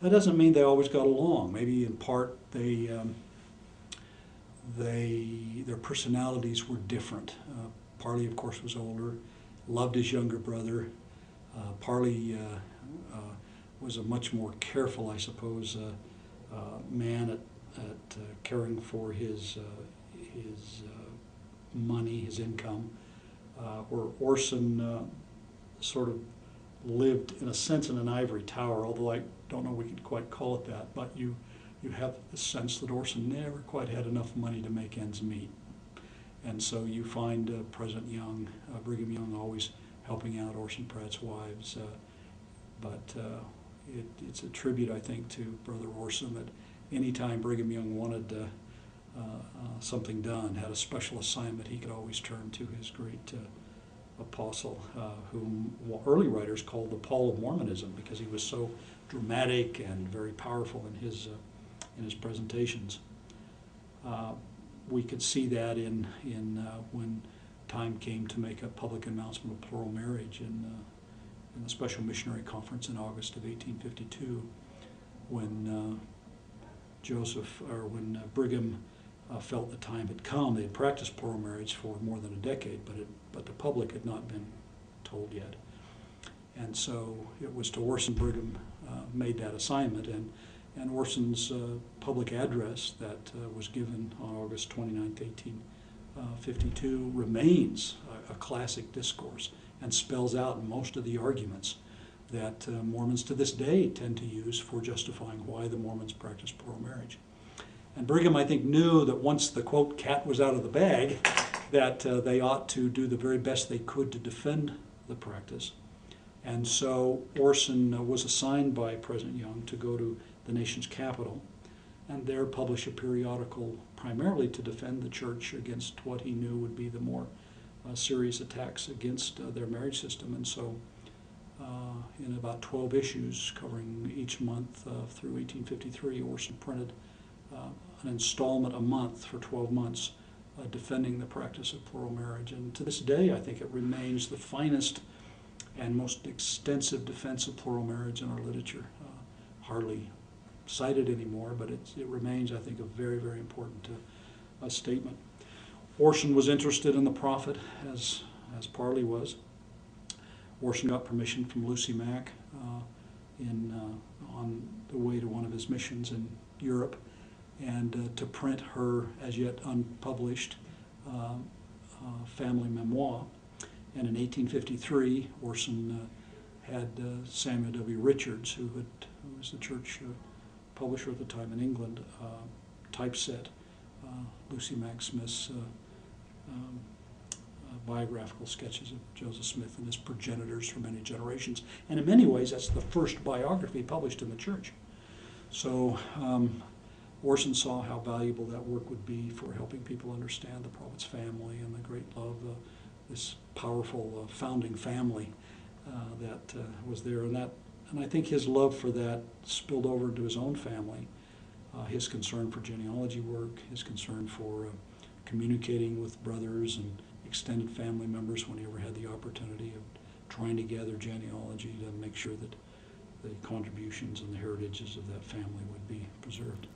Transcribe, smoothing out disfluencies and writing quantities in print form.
That doesn't mean they always got along. Maybe in part their personalities were different. Parley, of course, was older, loved his younger brother. Parley was a much more careful, I suppose, man at caring for his money, his income, where Orson sort of lived, in a sense, in an ivory tower, although I don't know we could quite call it that, but you have the sense that Orson never quite had enough money to make ends meet. And so you find President Young, Brigham Young, always helping out Orson Pratt's wives. But it's a tribute, I think, to Brother Orson that anytime Brigham Young wanted something done, had a special assignment, he could always turn to his great apostle, whom early writers called the Paul of Mormonism, because he was so dramatic and very powerful in his presentations. We could see that in when time came to make a public announcement of plural marriage in the Special Missionary Conference in August of 1852, when when Brigham felt the time had come. They had practiced plural marriage for more than a decade, but the public had not been told yet. And so it was to Orson Brigham made that assignment, and Orson's public address that was given on August 29th, 1852 remains a classic discourse and spells out most of the arguments that Mormons to this day tend to use for justifying why the Mormons practice plural marriage. And Brigham, I think, knew that once the, quote, cat was out of the bag, that they ought to do the very best they could to defend the practice. And so Orson was assigned by President Young to go to the nation's capital and there publish a periodical primarily to defend the church against what he knew would be the more serious attacks against their marriage system. And so in about 12 issues covering each month through 1853, Orson printed an installment a month for 12 months defending the practice of plural marriage. And to this day, I think it remains the finest and most extensive defense of plural marriage in our literature. Hardly cited anymore, but it remains, I think, a very, very important statement. Orson was interested in the prophet, as Parley was. Orson got permission from Lucy Mack on the way to one of his missions in Europe, and to print her as yet unpublished family memoir. And in 1853, Orson had Samuel W. Richards, who was the church publisher at the time in England, typeset Lucy Mack Smith's biographical sketches of Joseph Smith and his progenitors for many generations. And in many ways, that's the first biography published in the church. So Orson saw how valuable that work would be for helping people understand the prophet's family and the great love, this powerful founding family that was there. And I think his love for that spilled over into his own family, his concern for genealogy work, his concern for communicating with brothers and extended family members when he ever had the opportunity of trying to gather genealogy to make sure that the contributions and the heritages of that family would be preserved.